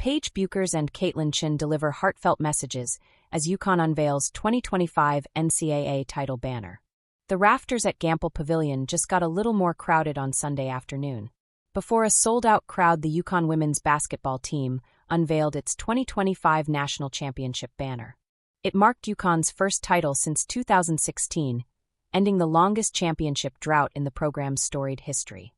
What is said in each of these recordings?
Paige Bueckers and Chen deliver heartfelt messages as UConn unveils 2025 NCAA title banner. The rafters at Gampel Pavilion just got a little more crowded on Sunday afternoon. Before a sold-out crowd, the UConn women's basketball team unveiled its 2025 national championship banner. It marked UConn's first title since 2016, ending the longest championship drought in the program's storied history.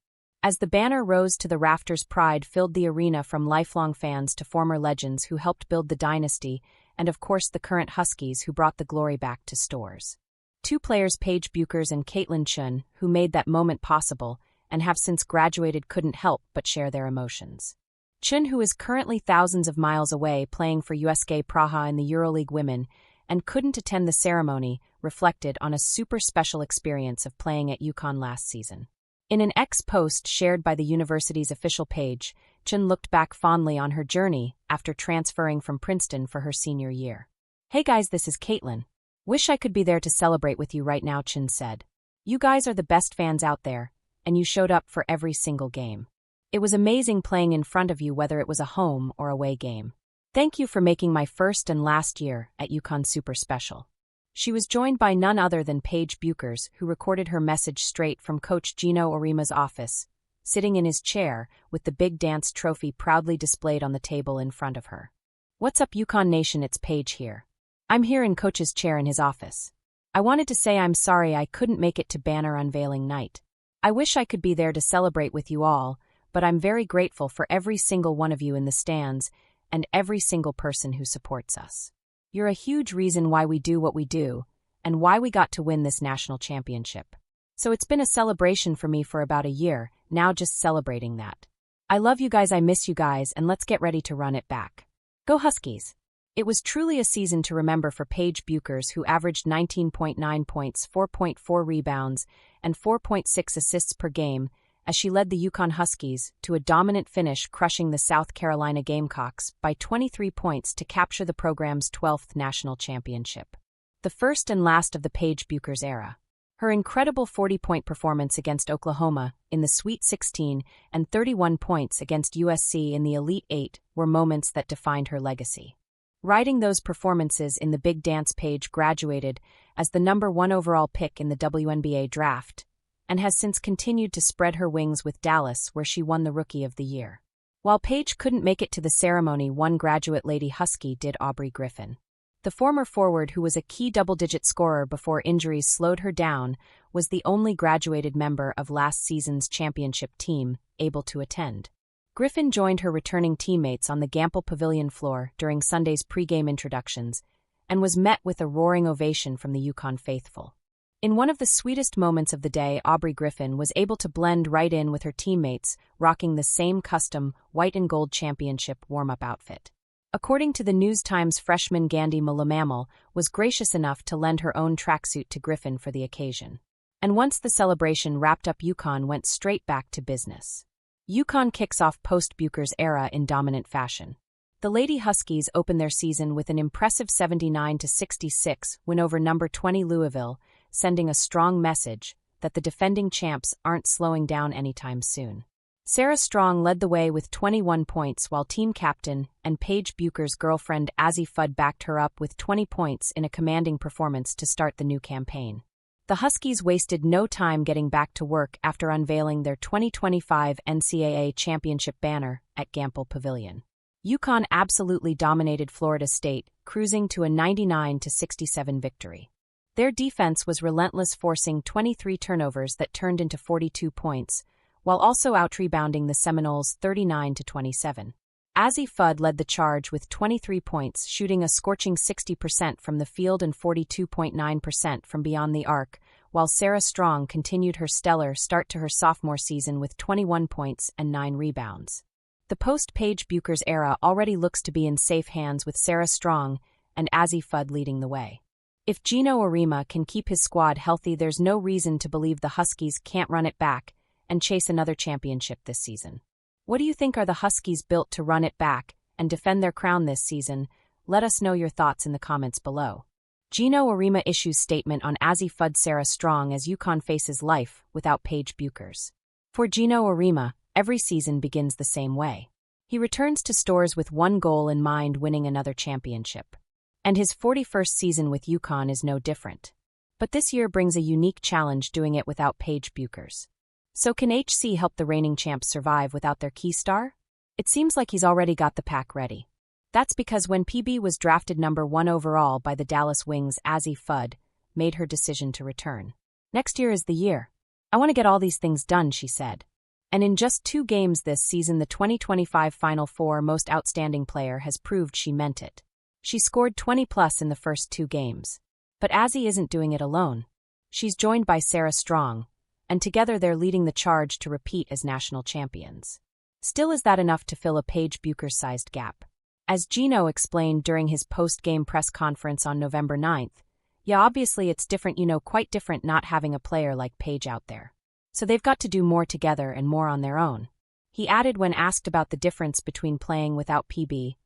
As the banner rose to the rafters, pride filled the arena from lifelong fans to former legends who helped build the dynasty, and of course the current Huskies who brought the glory back to stores. Two players, Paige Bueckers and Kaitlyn Chen, who made that moment possible and have since graduated, couldn't help but share their emotions. Chen, who is currently thousands of miles away playing for USK Praha in the EuroLeague Women and couldn't attend the ceremony, reflected on a super special experience of playing at UConn last season. In an ex-post shared by the university's official page, Chen looked back fondly on her journey after transferring from Princeton for her senior year. "Hey guys, this is Kaitlyn. Wish I could be there to celebrate with you right now," Chen said. "You guys are the best fans out there, and you showed up for every single game. It was amazing playing in front of you, whether it was a home or away game. Thank you for making my first and last year at UConn super special." She was joined by none other than Paige Bueckers, who recorded her message straight from Coach Gino Orima's office, sitting in his chair with the big dance trophy proudly displayed on the table in front of her. "What's up, UConn Nation? It's Paige here. I'm here in Coach's chair in his office. I wanted to say I'm sorry I couldn't make it to banner unveiling night. I wish I could be there to celebrate with you all, but I'm very grateful for every single one of you in the stands and every single person who supports us. You're a huge reason why we do what we do and why we got to win this national championship. So it's been a celebration for me for about a year, now just celebrating that. I love you guys, I miss you guys, and let's get ready to run it back. Go Huskies!" It was truly a season to remember for Paige Bueckers, who averaged 19.9 points, 4.4 rebounds, and 4.6 assists per game, as she led the UConn Huskies to a dominant finish, crushing the South Carolina Gamecocks by 23 points to capture the program's 12th national championship. The first and last of the Paige Bueckers era. Her incredible 40-point performance against Oklahoma in the Sweet 16 and 31 points against USC in the Elite Eight were moments that defined her legacy. Riding those performances in the big dance, Paige graduated as the #1 overall pick in the WNBA draft, and has since continued to spread her wings with Dallas, where she won the Rookie of the Year. While Paige couldn't make it to the ceremony, one graduate Lady Husky did. Aubrey Griffin, the former forward who was a key double-digit scorer before injuries slowed her down, was the only graduated member of last season's championship team able to attend. Griffin joined her returning teammates on the Gampel Pavilion floor during Sunday's pregame introductions and was met with a roaring ovation from the UConn faithful. In one of the sweetest moments of the day, Aubrey Griffin was able to blend right in with her teammates, rocking the same custom white and gold championship warm-up outfit. According to the News-Times, freshman Gandhi Malamamal was gracious enough to lend her own tracksuit to Griffin for the occasion. And once the celebration wrapped up, UConn went straight back to business. UConn kicks off post-Bueckers era in dominant fashion. The Lady Huskies open their season with an impressive 79-66 win over number 20 Louisville, sending a strong message that the defending champs aren't slowing down anytime soon. Sarah Strong led the way with 21 points, while team captain and Paige Bueckers' girlfriend Azzi Fudd backed her up with 20 points in a commanding performance to start the new campaign. The Huskies wasted no time getting back to work after unveiling their 2025 NCAA championship banner at Gampel Pavilion. UConn absolutely dominated Florida State, cruising to a 99-67 victory. Their defense was relentless, forcing 23 turnovers that turned into 42 points, while also out-rebounding the Seminoles 39-27. Azzi Fudd led the charge with 23 points, shooting a scorching 60% from the field and 42.9% from beyond the arc, while Sarah Strong continued her stellar start to her sophomore season with 21 points and 9 rebounds. The post-Paige Bueckers era already looks to be in safe hands, with Sarah Strong and Azzi Fudd leading the way. If Gino Orima can keep his squad healthy, there's no reason to believe the Huskies can't run it back and chase another championship this season. What do you think? Are the Huskies built to run it back and defend their crown this season? Let us know your thoughts in the comments below. Gino Orima issues statement on Azzi Fudd, Sarah Strong as UConn faces life without Paige Bueckers. For Gino Orima, every season begins the same way. He returns to Stores with one goal in mind: winning another championship. And his 41st season with UConn is no different. But this year brings a unique challenge, doing it without Paige Bueckers. So can HC help the reigning champs survive without their key star? It seems like he's already got the pack ready. That's because when PB was drafted number 1 overall by the Dallas Wings, Azzi Fudd made her decision to return. Next year is the year. I want to get all these things done, she said. And in just 2 games this season, the 2025 Final Four most outstanding player has proved she meant it. She scored 20+ in the first 2 games. But Azzi isn't doing it alone. She's joined by Sarah Strong, and together they're leading the charge to repeat as national champions. Still, is that enough to fill a Paige Bueckers-sized gap? As Gino explained during his post-game press conference on November 9th, yeah, obviously it's different, quite different not having a player like Paige out there. So they've got to do more together and more on their own. He added when asked about the difference between playing without PB,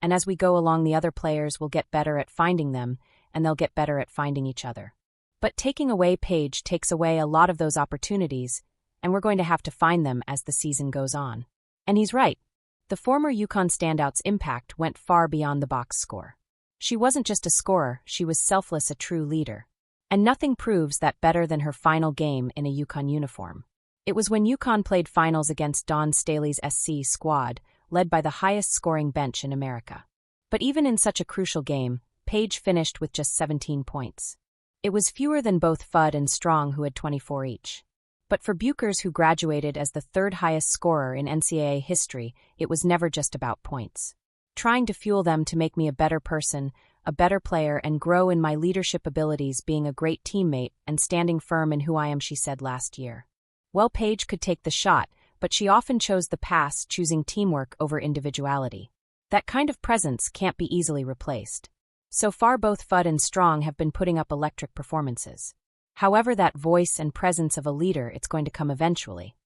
and as we go along, the other players will get better at finding them, and they'll get better at finding each other. But taking away Paige takes away a lot of those opportunities, and we're going to have to find them as the season goes on. And he's right. The former UConn standout's impact went far beyond the box score. She wasn't just a scorer, she was selfless, a true leader. And nothing proves that better than her final game in a UConn uniform. It was when UConn played finals against Dawn Staley's SC squad, led by the highest-scoring bench in America. But even in such a crucial game, Paige finished with just 17 points. It was fewer than both Fudd and Strong, who had 24 each. But for Bueckers, who graduated as the 3rd highest scorer in NCAA history, it was never just about points. Trying to fuel them to make me a better person, a better player, and grow in my leadership abilities, being a great teammate, and standing firm in who I am, she said last year. Well, Paige could take the shot, but she often chose the pass, choosing teamwork over individuality. That kind of presence can't be easily replaced. So far, both Fudd and Strong have been putting up electric performances. However, that voice and presence of a leader, it's going to come eventually.